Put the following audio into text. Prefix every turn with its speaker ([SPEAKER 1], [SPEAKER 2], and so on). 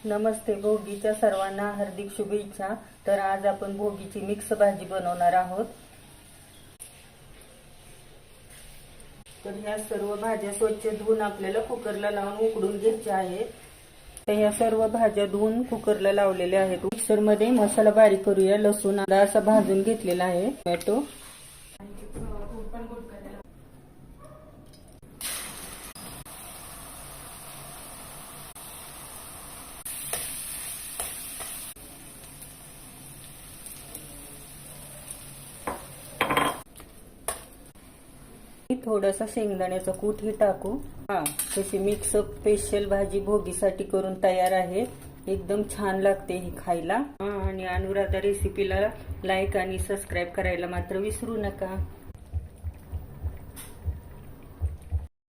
[SPEAKER 1] नमस्ते. भोगीच्या सर्वांना हार्दिक शुभेच्छा. तर आज आपण भोगीची मिक्स भाजी बनवणार आहोत. तर ह्या सर्व भाज्या स्वच्छ धुवून आपल्याला कुकरला लावून उकडून घ्यायच्या आहेत. तर ह्या सर्व भाज्या धुवून कुकरला लावलेल्या आहेत. मिक्सर मध्ये मसाला बारीक करूया. लसूण असा भाजून घेतलेला आहे. टोमॅटो, थोडासा शेंगदाण्याचा कूट ही टाकू. तशी मिक्स स्पेशल भाजी भोगीसाठी करून तयार आहे. एकदम छान लागते ही खायला. आणि अनुराधा रेसिपीला लाईक आणि सबस्क्राईब करायला मात्र विसरू नका.